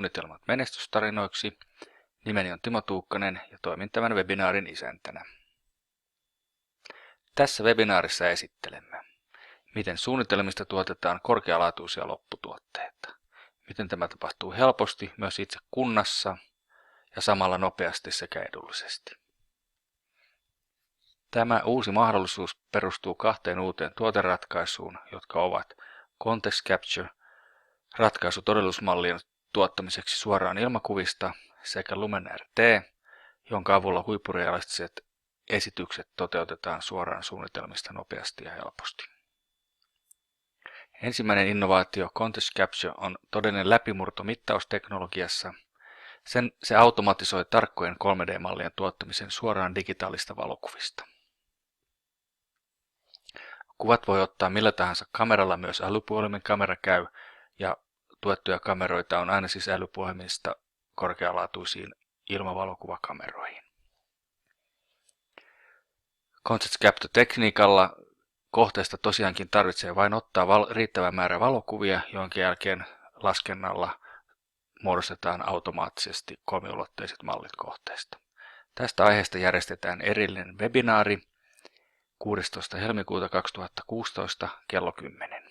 Suunnitelmat menestystarinoiksi. Nimeni on Timo Tuukkanen ja toimin tämän webinaarin isäntänä. Tässä webinaarissa esittelemme, miten suunnitelmista tuotetaan korkealaatuisia lopputuotteita. Miten tämä tapahtuu helposti myös itse kunnassa ja samalla nopeasti sekä edullisesti. Tämä uusi mahdollisuus perustuu kahteen uuteen tuoteratkaisuun, jotka ovat Context Capture, ratkaisu todellisuusmallien tuottamiseksi suoraan ilmakuvista, sekä Lumen RT, jonka avulla huippurealistiset esitykset toteutetaan suoraan suunnitelmista nopeasti ja helposti. Ensimmäinen innovaatio Context Capture on todellinen läpimurto mittausteknologiassa. Se automatisoi tarkkojen 3D-mallien tuottamisen suoraan digitaalista valokuvista. Kuvat voi ottaa millä tahansa kameralla, myös älypuhelimen kamera käy, ja tuettuja kameroita on aina siis älypuhelimista korkealaatuisiin ilmavalokuvakameroihin. Context Capture-tekniikalla kohteesta tosiaankin tarvitsee vain ottaa riittävä määrä valokuvia, jonka jälkeen laskennalla muodostetaan automaattisesti kolmiulotteiset mallit kohteesta. Tästä aiheesta järjestetään erillinen webinaari 16. helmikuuta 2016 kello 10.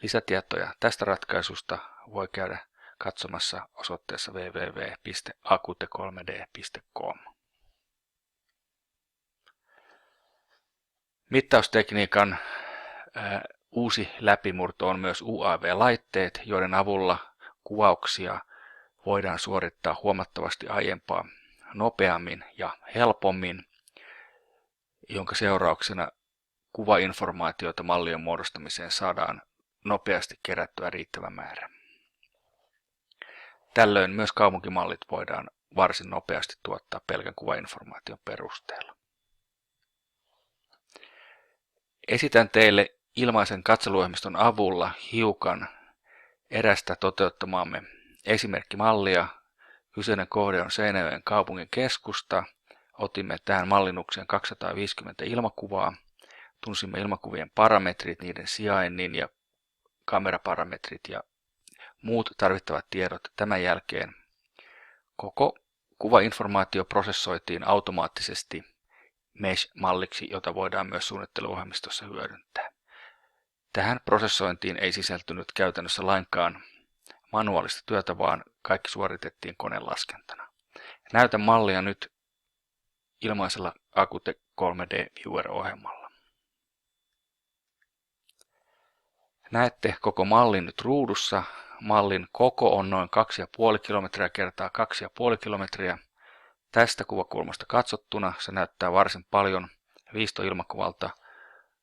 Lisätietoja tästä ratkaisusta voi käydä katsomassa osoitteessa www.acute3d.com. Mittaustekniikan uusi läpimurto on myös UAV-laitteet, joiden avulla kuvauksia voidaan suorittaa huomattavasti aiempaa nopeammin ja helpommin, jonka seurauksena kuvainformaatiota mallien muodostamiseen saadaan nopeasti kerättyä riittävä määrä. Tällöin myös kaupunkimallit voidaan varsin nopeasti tuottaa pelkän kuvainformaation perusteella. Esitän teille ilmaisen katseluohjelmiston avulla hiukan erästä toteuttamaamme esimerkkimallia. Kyseinen kohde on Seinäjoen kaupungin keskusta. Otimme tähän mallinnukseen 250 ilmakuvaa. Tunsimme ilmakuvien parametrit, niiden sijainnin ja kameraparametrit ja muut tarvittavat tiedot. Tämän jälkeen koko kuvainformaatio prosessoitiin automaattisesti Mesh-malliksi, jota voidaan myös suunnitteluohjelmistossa hyödyntää. Tähän prosessointiin ei sisältynyt käytännössä lainkaan manuaalista työtä, vaan kaikki suoritettiin konelaskentana. Näytän mallia nyt ilmaisella Acute 3D Viewer-ohjelmalla. Näette koko mallin nyt ruudussa. Mallin koko on noin 2,5 kilometriä kertaa 2,5 kilometriä. Tästä kuvakulmasta katsottuna se näyttää varsin paljon viistoilmakuvalta,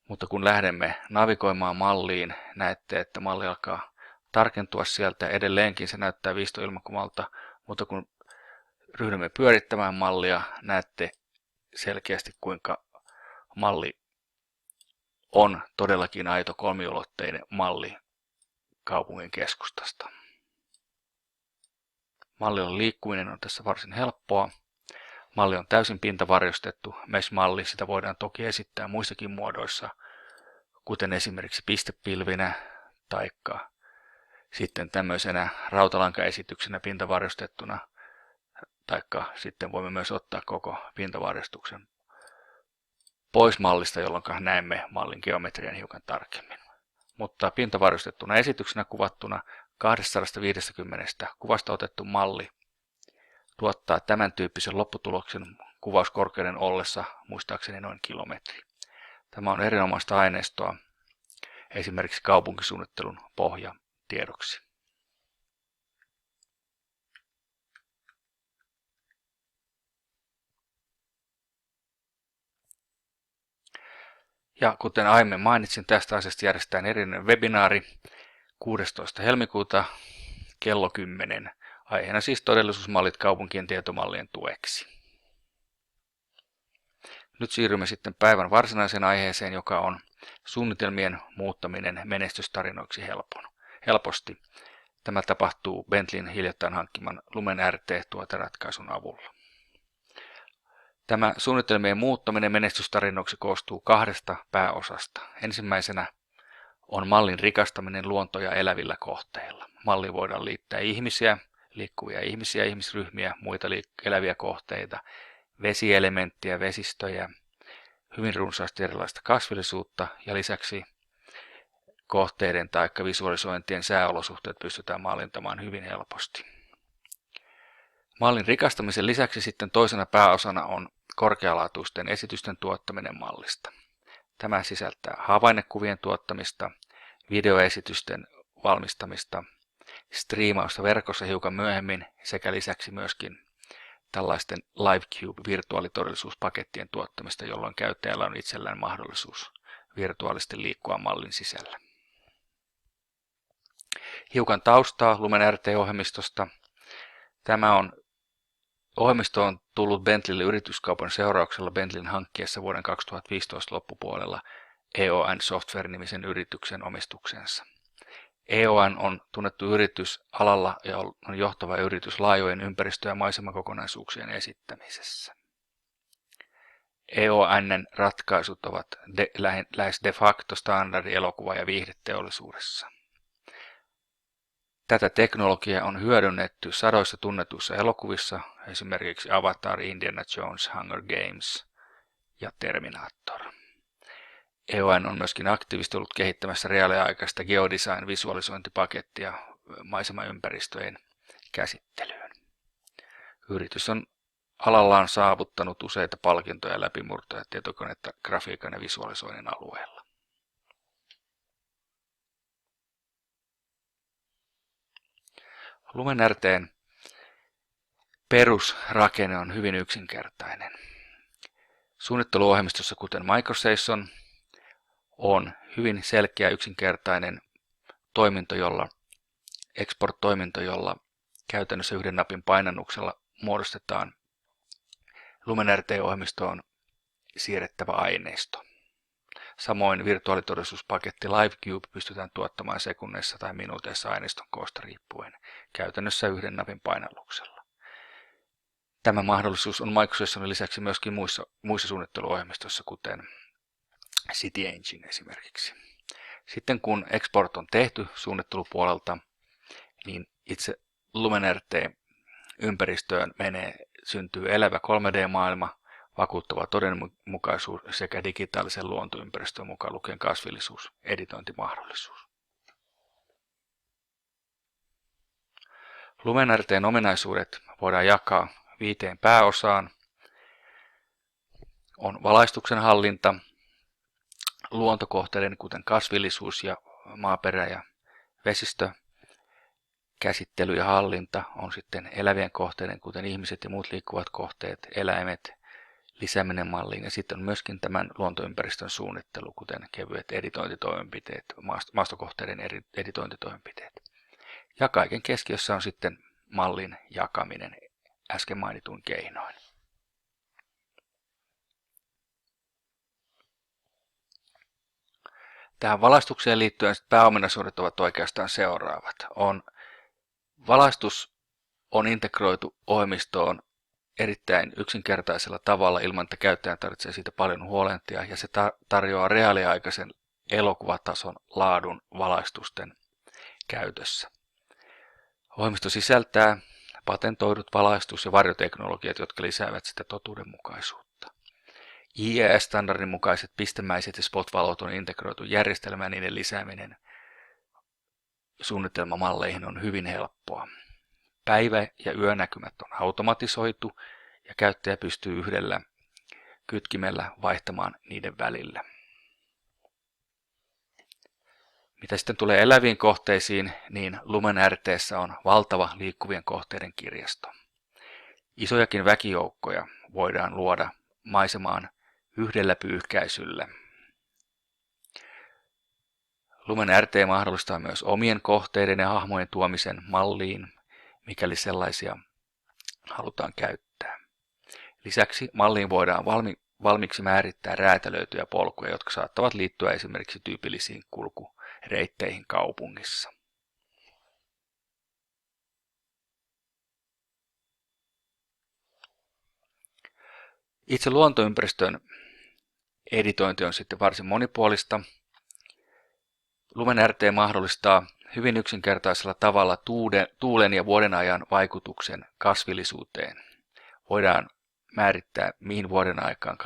mutta kun lähdemme navigoimaan malliin, näette, että malli alkaa tarkentua sieltä. Edelleenkin se näyttää viistoilmakuvalta, mutta kun ryhdymme pyörittämään mallia, näette selkeästi, kuinka malli on todellakin aito kolmiulotteinen malli kaupungin keskustasta. Mallilla liikkuminen on tässä varsin helppoa. Malli on täysin pintavarjostettu Mesh-malli. Sitä voidaan toki esittää muissakin muodoissa, kuten esimerkiksi pistepilvinä tai sitten tämmöisenä rautalankaesityksenä pintavarjostettuna, tai sitten voimme myös ottaa koko pintavarjostuksen pois mallista, jolloin näemme mallin geometrian hiukan tarkemmin. Mutta pintavarjostettuna esityksenä kuvattuna 250 kuvasta otettu malli tuottaa tämän tyyppisen lopputuloksen kuvauskorkeuden ollessa muistaakseni noin kilometri. Tämä on erinomaista aineistoa esimerkiksi kaupunkisuunnittelun pohjatiedoksi. Ja kuten aiemmin mainitsin, tästä asiasta järjestetään erillinen webinaari 16. helmikuuta kello 10. Aiheena siis todellisuusmallit kaupunkien tietomallien tueksi. Nyt siirrymme sitten päivän varsinaiseen aiheeseen, joka on suunnitelmien muuttaminen menestystarinoiksi helposti. Tämä tapahtuu Bentleyn hiljattain hankkiman Lumen RT-tuoteratkaisun avulla. Tämä suunnitelmien muuttaminen menestystarinoiksi koostuu kahdesta pääosasta. Ensimmäisenä on mallin rikastaminen luontoja elävillä kohteilla. Malliin voidaan liittää ihmisiä, liikkuvia ihmisiä, ihmisryhmiä, muita eläviä kohteita, vesielementtiä, vesistöjä, hyvin runsaasti erilaista kasvillisuutta ja lisäksi kohteiden tai visualisointien sääolosuhteet pystytään mallintamaan hyvin helposti. Mallin rikastamisen lisäksi sitten toisena pääosana on korkealaatuisten esitysten tuottaminen mallista. Tämä sisältää havainnekuvien tuottamista, videoesitysten valmistamista, striimausta verkossa hiukan myöhemmin sekä lisäksi myöskin tällaisten LiveCube-virtuaalitodellisuuspakettien tuottamista, jolloin käyttäjällä on itsellään mahdollisuus virtuaalisesti liikkua mallin sisällä. Hiukan taustaa Lumen RT-ohjelmistosta. Ohjelmisto on tullut Bentleylle yrityskaupan seurauksella Bentleyn hankkiessa vuoden 2015 loppupuolella EON Software-nimisen yrityksen omistuksensa. EON on tunnettu yritys alalla ja on johtava yritys laajojen ympäristö- ja maisemakokonaisuuksien esittämisessä. EON:n ratkaisut ovat lähes de facto standardi elokuva- ja viihdeteollisuudessa. Tätä teknologiaa on hyödynnetty sadoissa tunnetuissa elokuvissa, esimerkiksi Avatar, Indiana Jones, Hunger Games ja Terminator. EON on myöskin aktiivisesti ollut kehittämässä reaaliaikaista geodesign-visualisointipakettia maisemaympäristöjen käsittelyyn. Yritys on alallaan saavuttanut useita palkintoja ja läpimurtoja tietokonetta grafiikan ja visualisoinnin alueella. Lumen RT:n perusrakenne on hyvin yksinkertainen. Suunnitteluohjelmistossa, kuten Microseison, on hyvin selkeä yksinkertainen export-toiminto, jolla käytännössä yhden napin painannuksella muodostetaan Lumen RT-ohjelmistoon siirrettävä aineisto. Samoin virtuaalitodellisuuspaketti LiveCube pystytään tuottamaan sekunneissa tai minuuteissa aineiston koosta riippuen, käytännössä yhden napin painalluksella. Tämä mahdollisuus on Microsoftin lisäksi myöskin muissa suunnitteluohjelmistoissa, kuten City Engine esimerkiksi. Sitten kun export on tehty suunnittelupuolelta, niin itse Lumen RT-ympäristöön syntyy elävä 3D-maailma, vakuuttava todenmukaisuus sekä digitaalisen luontoympäristön mukaan lukien kasvillisuus, editointimahdollisuus. Lumen RT:n ominaisuudet voidaan jakaa 5 pääosaan. On valaistuksen hallinta, luontokohteiden kuten kasvillisuus ja maaperä ja vesistö, käsittely ja hallinta on sitten elävien kohteiden kuten ihmiset ja muut liikkuvat kohteet, eläimet, lisääminen malliin ja sitten on myöskin tämän luontoympäristön suunnittelu, kuten kevyet editointitoimenpiteet, maastokohteiden editointitoimenpiteet. Ja kaiken keskiössä on sitten mallin jakaminen äsken mainituin keinoin. Tähän valaistukseen liittyen pääominaisuudet ovat oikeastaan seuraavat. Valaistus on integroitu ohjelmistoon erittäin yksinkertaisella tavalla ilman, että käyttäjä tarvitsee siitä paljon huolehtia ja se tarjoaa reaaliaikaisen elokuvatason laadun valaistusten käytössä. Ohjelmisto sisältää patentoidut valaistus- ja varjoteknologiat, jotka lisäävät sitä totuudenmukaisuutta. IES-standardin mukaiset pistemäiset ja spot-valot on integroitu järjestelmään ja niiden lisääminen suunnitelmamalleihin on hyvin helppoa. Päivä- ja yönäkymät on automatisoitu ja käyttäjä pystyy yhdellä kytkimellä vaihtamaan niiden välillä. Mitä sitten tulee eläviin kohteisiin, niin Lumen RT:ssä on valtava liikkuvien kohteiden kirjasto. Isojakin väkijoukkoja voidaan luoda maisemaan yhdellä pyyhkäisyllä. Lumen RT mahdollistaa myös omien kohteiden ja hahmojen tuomisen malliin, mikäli sellaisia halutaan käyttää. Lisäksi malliin voidaan valmiiksi määrittää räätälöityjä polkuja, jotka saattavat liittyä esimerkiksi tyypillisiin kulkureitteihin kaupungissa. Itse luontoympäristön editointi on sitten varsin monipuolista. LumenRT mahdollistaa hyvin yksinkertaisella tavalla tuulen ja vuodenajan vaikutuksen kasvillisuuteen. Voidaan määrittää, mihin vuoden aikaan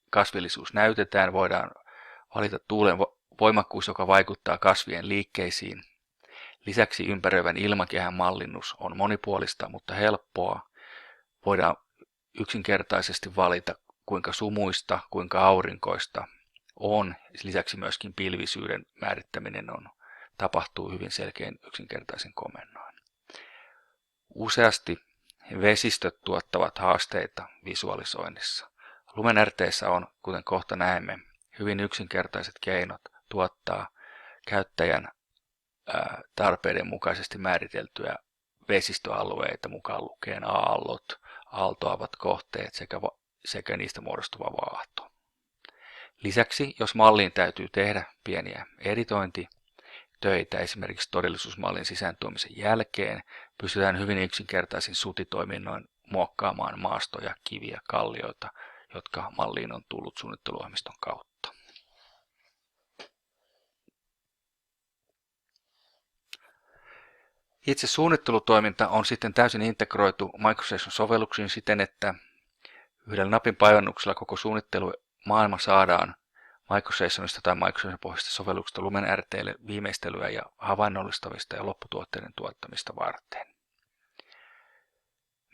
kasvillisuus näytetään. Voidaan valita tuulen voimakkuus, joka vaikuttaa kasvien liikkeisiin. Lisäksi ympäröivän ilmakehän mallinnus on monipuolista, mutta helppoa. Voidaan yksinkertaisesti valita, kuinka sumuista, kuinka aurinkoista on. Lisäksi myöskin pilvisyyden määrittäminen tapahtuu hyvin selkein yksinkertaisen komennoin. Useasti vesistöt tuottavat haasteita visualisoinnissa. LumenRT:ssä on, kuten kohta näemme, hyvin yksinkertaiset keinot tuottaa käyttäjän tarpeiden mukaisesti määriteltyjä vesistöalueita, mukaan lukien aallot, aaltoavat kohteet sekä niistä muodostuva vaahto. Lisäksi, jos malliin täytyy tehdä pieniä editointitöitä, esimerkiksi todellisuusmallin sisääntuomisen jälkeen, pystytään hyvin yksinkertaisin sutitoiminnoin muokkaamaan maastoja, kiviä, kallioita, jotka malliin on tullut suunnitteluohjelmiston kautta. Itse suunnittelutoiminta on sitten täysin integroitu MicroStation-sovelluksiin siten, että yhdellä napin painalluksella koko suunnittelumaailma saadaan MicroStationista tai MicroStation-pohjaisesta sovelluksesta LumenRT:lle viimeistelyä ja havainnollistavista ja lopputuotteiden tuottamista varten.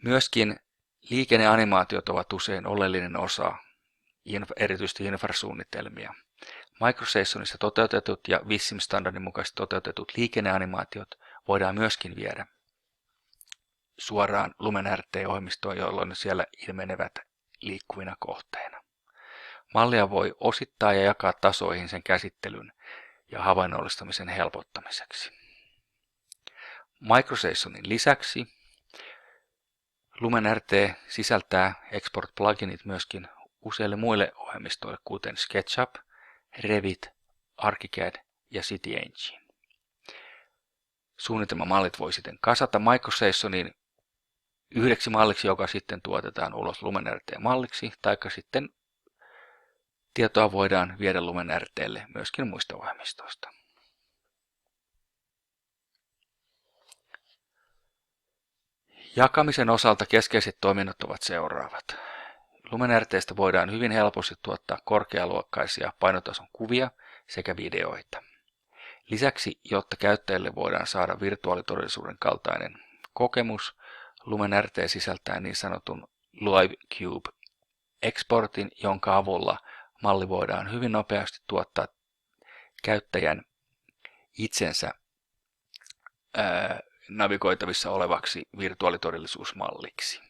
Myöskin liikenneanimaatiot ovat usein oleellinen osa erityisesti infrasuunnitelmia. MicroStationissa toteutetut ja Vissim-standardin mukaisesti toteutetut liikenneanimaatiot voidaan myöskin viedä suoraan LumenRT-ohjelmistoon, jolloin ne siellä ilmenevät liikkuvina kohteina. Mallia voi osittaa ja jakaa tasoihin sen käsittelyn ja havainnollistamisen helpottamiseksi. MicroStationin lisäksi LumenRT sisältää export-pluginit myöskin useille muille ohjelmistoille, kuten SketchUp, Revit, ArchiCAD ja CityEngine. Suunnitelmamallit voi sitten kasata MicroStationin yhdeksi malliksi, joka sitten tuotetaan ulos LumenRT-malliksi, taikka sitten tietoa voidaan viedä LumenRT:lle myöskin muista ohjelmistoista. Jakamisen osalta keskeiset toiminnot ovat seuraavat. LumenRT:stä voidaan hyvin helposti tuottaa korkealuokkaisia painotason kuvia sekä videoita. Lisäksi, jotta käyttäjille voidaan saada virtuaalitodellisuuden kaltainen kokemus, LumenRT sisältää niin sanotun LiveCube-exportin, jonka avulla malli voidaan hyvin nopeasti tuottaa käyttäjän itsensä navigoitavissa olevaksi virtuaalitodellisuusmalliksi.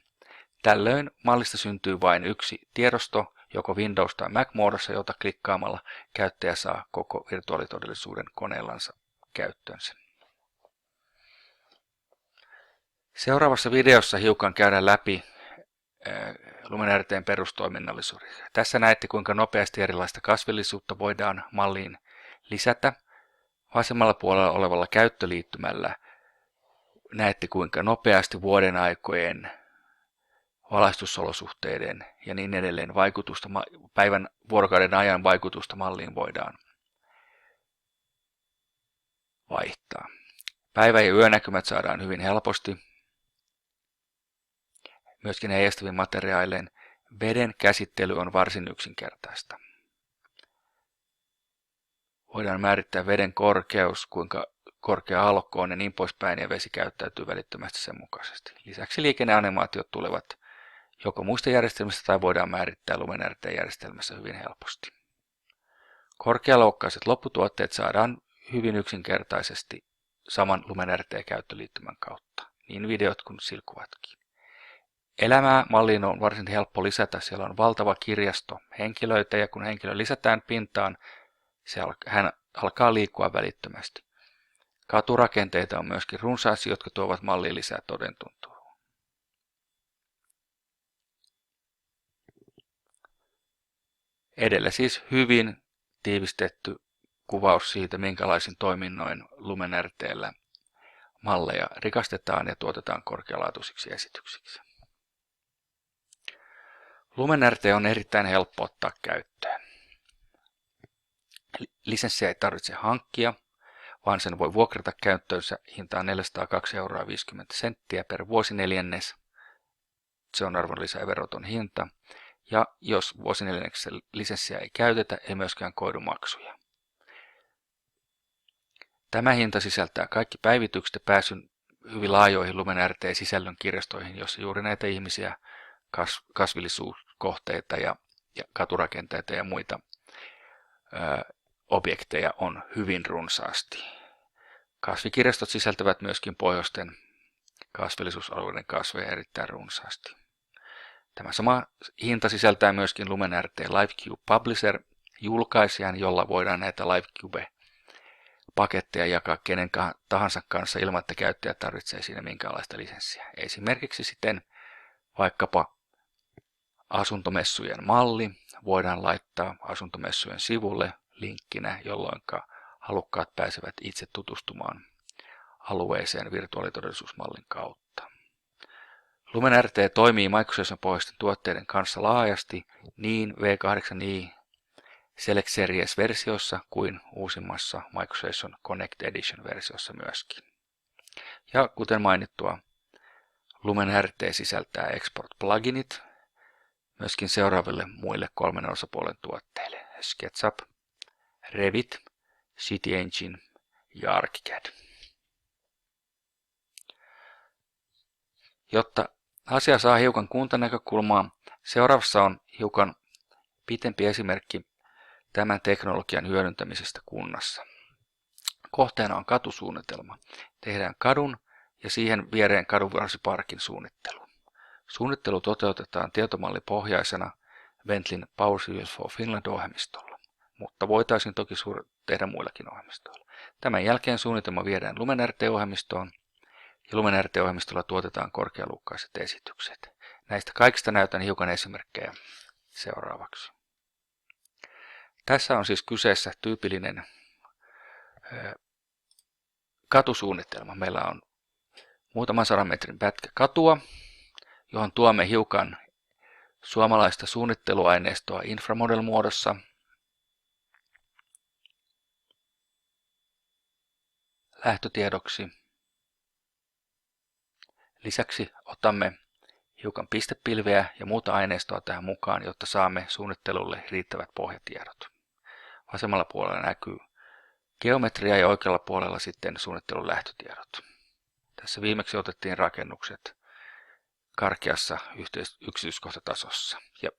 Tällöin mallista syntyy vain yksi tiedosto, joko Windows- tai Mac-muodossa, jota klikkaamalla käyttäjä saa koko virtuaalitodellisuuden koneellansa käyttöönsä. Seuraavassa videossa hiukan käydään läpi LumenRT:n perustoiminnallisuuden. Tässä näette, kuinka nopeasti erilaista kasvillisuutta voidaan malliin lisätä. Vasemmalla puolella olevalla käyttöliittymällä näette, kuinka nopeasti vuoden aikojen, valaistusolosuhteiden ja niin edelleen vaikutusta, päivän vuorokauden ajan vaikutusta malliin voidaan vaihtaa. Päivä- ja yönäkymät saadaan hyvin helposti. Myöskin heijastavin materiaalien veden käsittely on varsin yksinkertaista. Voidaan määrittää veden korkeus, kuinka korkea aallokko on ja niin poispäin, ja vesi käyttäytyy välittömästi sen mukaisesti. Lisäksi liikenneanimaatiot tulevat joko muista järjestelmistä tai voidaan määrittää LumenRT-järjestelmässä hyvin helposti. Korkealuokkaiset lopputuotteet saadaan hyvin yksinkertaisesti saman LumenRT-käyttöliittymän kautta, niin videot kuin silkkuvatkin. Elämää malliin on varsin helppo lisätä, siellä on valtava kirjasto henkilöitä ja kun henkilö lisätään pintaan, hän alkaa liikkua välittömästi. Katurakenteita on myöskin runsaasti, jotka tuovat malliin lisää todentuntua. Edellä siis hyvin tiivistetty kuvaus siitä, minkälaisin toiminnoin LumenRT:llä malleja rikastetaan ja tuotetaan korkealaatuisiksi esityksiksi. LumenRT on erittäin helppo ottaa käyttöön. Lisenssiä ei tarvitse hankkia. vaan sen voi vuokrata käyttöönsä hintaan 402,50 € per vuosineljännes. Se on arvonlisäveroton hinta. Ja jos vuosineljänneksen lisenssiä ei käytetä, ei myöskään koidu maksuja. Tämä hinta sisältää kaikki päivitykset ja pääsyn hyvin laajoihin Lumen RT-sisällön kirjastoihin, jossa juuri näitä ihmisiä, kasvillisuuskohteita ja katurakenteita ja muita objekteja on hyvin runsaasti. Kasvikirjastot sisältävät myöskin pohjoisten kasvillisuusalueiden kasveja erittäin runsaasti. Tämä sama hinta sisältää myöskin Lumen RT LiveCube Publisher julkaisijan, jolla voidaan näitä LiveCube-paketteja jakaa kenen tahansa kanssa ilman, että käyttäjä tarvitsee siinä minkäänlaista lisenssiä. Esimerkiksi sitten vaikkapa asuntomessujen malli voidaan laittaa asuntomessujen sivulle linkkinä, jolloin halukkaat pääsevät itse tutustumaan alueeseen virtuaalitodellisuusmallin kautta. Lumen RT toimii Microsoft-pohjaisten tuotteiden kanssa laajasti niin V8i Select Series-versiossa kuin uusimmassa Microsoft Connect Edition-versiossa myöskin. Ja kuten mainittua, Lumen RT sisältää export-pluginit myöskin seuraaville muille kolmen osapuolen tuotteille: SketchUp, Revit, CityEngine ja ArchiCAD. Jotta asia saa hiukan kuntanäkökulmaa, seuraavassa on hiukan pitempi esimerkki tämän teknologian hyödyntämisestä kunnassa. Kohteena on katusuunnitelma. Tehdään kadun ja siihen viereen kadunvarsiparkin suunnittelu. Suunnittelu toteutetaan tietomallipohjaisena Bentlin PowerShell for Finland-ohjelmistolla, mutta voitaisiin toki tehdä muillakin ohjelmistoilla. Tämän jälkeen suunnitelma viedään Lumen RT-ohjelmistoon ja Lumen RT-ohjelmistolla tuotetaan korkealuokkaiset esitykset. Näistä kaikista näytän hiukan esimerkkejä seuraavaksi. Tässä on siis kyseessä tyypillinen katusuunnitelma. Meillä on muutaman 100 metrin pätkä katua, johon tuomme hiukan suomalaista suunnitteluaineistoa inframodel-muodossa. Lähtötiedoksi. Lisäksi otamme hiukan pistepilveä ja muuta aineistoa tähän mukaan, jotta saamme suunnittelulle riittävät pohjatiedot. Vasemmalla puolella näkyy geometria ja oikealla puolella sitten suunnittelun lähtötiedot. Tässä viimeksi otettiin rakennukset karkeassa yksityiskohtatasossa. Ja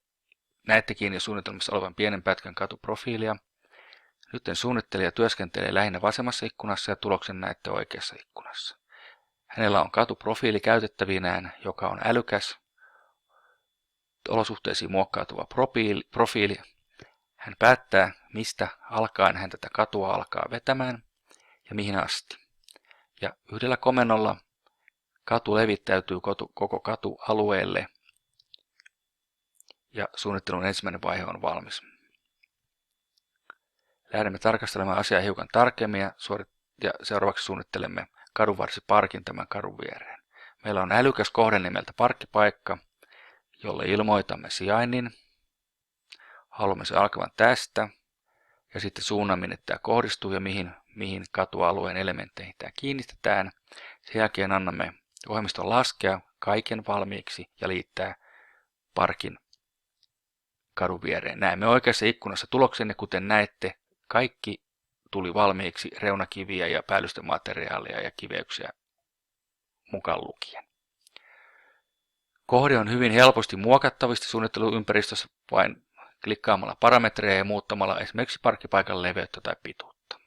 näettekin jo suunnitelmassa olevan pienen pätkän katuprofiilia. Nyt suunnittelija työskentelee lähinnä vasemmassa ikkunassa ja tuloksen näette oikeassa ikkunassa. Hänellä on katuprofiili käytettävinään, joka on älykäs, olosuhteisiin muokkautuva profiili. Hän päättää, mistä alkaen hän tätä katua alkaa vetämään ja mihin asti. Ja yhdellä komennolla katu levittäytyy koko katualueelle ja suunnittelun ensimmäinen vaihe on valmis. Lähdemme tarkastelemaan asiaa hiukan tarkemmin ja seuraavaksi suunnittelemme kadunvarsiparkin tämän kadun viereen. Meillä on älykäs kohde nimeltä parkkipaikka, jolle ilmoitamme sijainnin. Haluamme se alkavan tästä ja sitten suunnan, minne tämä kohdistuu ja mihin katualueen elementteihin tämä kiinnitetään. Sen jälkeen annamme ohjelmiston laskea kaiken valmiiksi ja liittää parkin kadun viereen. Näemme oikeassa ikkunassa tuloksenne, kuten näette, kaikki tuli valmiiksi reunakiviä ja päällystemateriaalia ja kiveyksiä mukaan lukien. Kohde on hyvin helposti muokattavista suunnitteluympäristössä vain klikkaamalla parametreja ja muuttamalla esimerkiksi parkkipaikan leveyttä tai pituutta.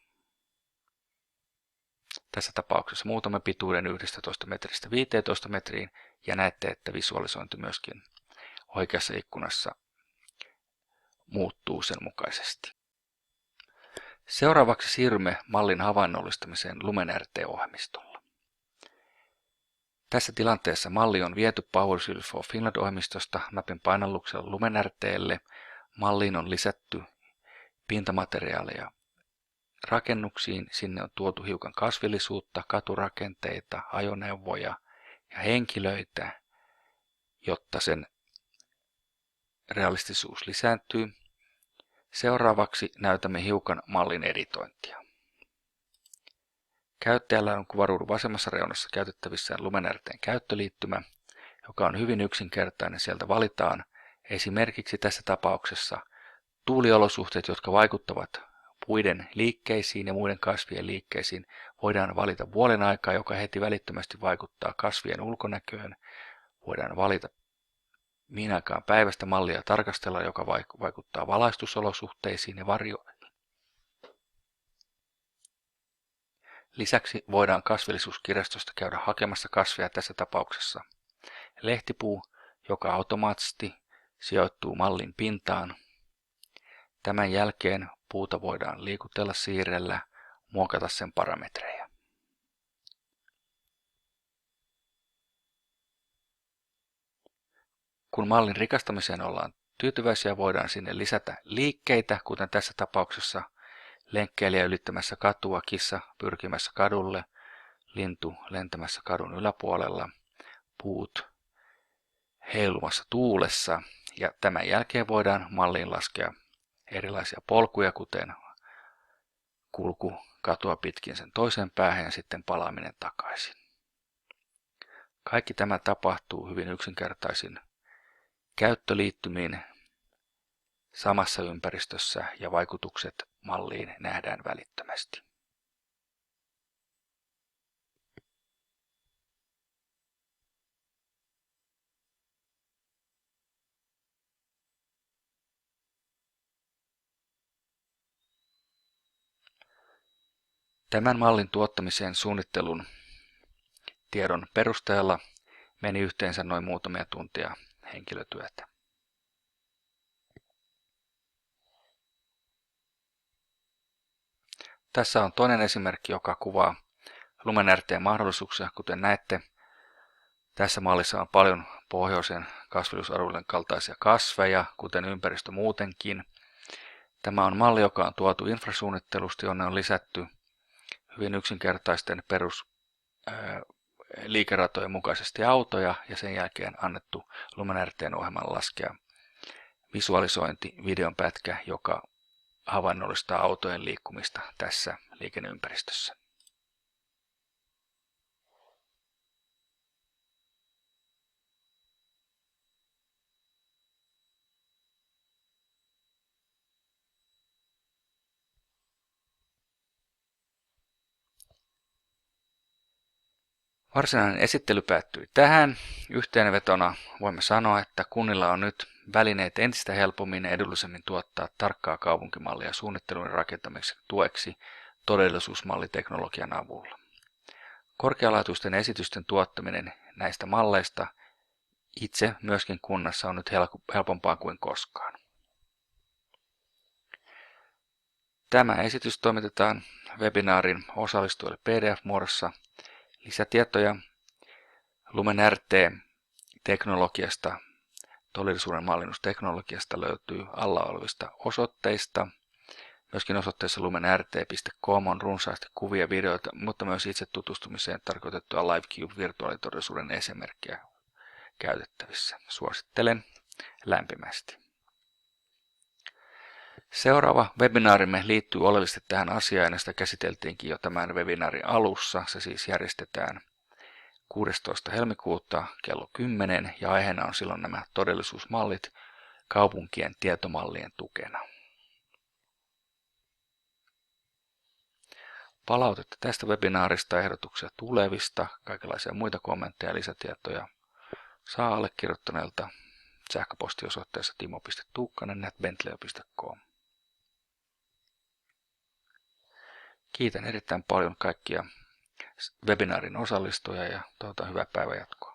Tässä tapauksessa muutamme pituuden 11 metristä 15 metriin ja näette, että visualisointi myöskin oikeassa ikkunassa muuttuu sen mukaisesti. Seuraavaksi siirrymme mallin havainnollistamiseen Lumen RT-ohjelmistolla. Tässä tilanteessa malli on viety PowerShell for Finland-ohjelmistosta napin painalluksella Lumen RT:lle. Malliin on lisätty pintamateriaaleja rakennuksiin. Sinne on tuotu hiukan kasvillisuutta, katurakenteita, ajoneuvoja ja henkilöitä, jotta sen realistisuus lisääntyy. Seuraavaksi näytämme hiukan mallin editointia. Käyttäjällä on kuvaruudun vasemmassa reunassa käytettävissään LumenRT:n käyttöliittymä, joka on hyvin yksinkertainen. Sieltä valitaan esimerkiksi tässä tapauksessa tuuliolosuhteet, jotka vaikuttavat puiden liikkeisiin ja muiden kasvien liikkeisiin. Voidaan valita vuoden aikaa, joka heti välittömästi vaikuttaa kasvien ulkonäköön. Voidaan valita mihin aikaan päivästä mallia tarkastella, joka vaikuttaa valaistusolosuhteisiin ja varjoihin. Lisäksi voidaan kasvillisuuskirjastosta käydä hakemassa kasveja, tässä tapauksessa lehtipuu, joka automaattisesti sijoittuu mallin pintaan. Tämän jälkeen puuta voidaan liikutella siirrellä, muokata sen parametreja. Kun mallin rikastamiseen ollaan tyytyväisiä, voidaan sinne lisätä liikkeitä, kuten tässä tapauksessa lenkkeilijä ylittämässä katua, kissa pyrkimässä kadulle, lintu lentämässä kadun yläpuolella, puut heilumassa tuulessa, ja tämän jälkeen voidaan malliin laskea erilaisia polkuja, kuten kulku katua pitkin sen toiseen päähän ja sitten palaaminen takaisin. Kaikki tämä tapahtuu hyvin yksinkertaisin käyttöliittymiin samassa ympäristössä ja vaikutukset malliin nähdään välittömästi. Tämän mallin tuottamiseen suunnittelun tiedon perusteella meni yhteensä noin muutamia tuntia henkilötyötä. Tässä on toinen esimerkki, joka kuvaa LumenRT:n mahdollisuuksia. Kuten näette, tässä mallissa on paljon pohjoisen kasvillisuusalueiden kaltaisia kasveja, kuten ympäristö muutenkin. Tämä on malli, joka on tuotu infrasuunnittelusta, jonne on lisätty hyvin yksinkertaisten liikeratojen mukaisesti autoja ja sen jälkeen annettu LumenRT:n ohjelman laskea visualisointi-videon pätkä, joka havainnollistaa autojen liikkumista tässä liikenneympäristössä. Varsinainen esittely päättyi tähän. Yhteenvetona voimme sanoa, että kunnilla on nyt välineet entistä helpommin ja edullisemmin tuottaa tarkkaa kaupunkimallia suunnittelun rakentamiseksi tueksi todellisuusmalliteknologian avulla. Korkealaatuisten esitysten tuottaminen näistä malleista itse myöskin kunnassa on nyt helpompaa kuin koskaan. Tämä esitys toimitetaan webinaarin osallistujille PDF-muodossa. Lisätietoja LumenRT-teknologiasta, todellisuuden mallinnusteknologiasta löytyy alla olevista osoitteista. Myöskin osoitteessa lumenrt.com on runsaasti kuvia, videoita, mutta myös itse tutustumiseen tarkoitettua LiveCube-virtuaalitodellisuuden esimerkkiä käytettävissä. Suosittelen lämpimästi. Seuraava webinaarimme liittyy oleellisesti tähän asiaan, ja sitä käsiteltiinkin jo tämän webinaarin alussa. Se siis järjestetään 16. helmikuuta kello 10 ja aiheena on silloin nämä todellisuusmallit kaupunkien tietomallien tukena. Palautetta tästä webinaarista, ehdotuksia tulevista, kaikenlaisia muita kommentteja ja lisätietoja saa allekirjoittaneelta sähköpostiosoitteessa timo.tuukkanen@bentley.com. Kiitän erittäin paljon kaikkia webinaarin osallistujia ja toivotan hyvää päivänjatkoa.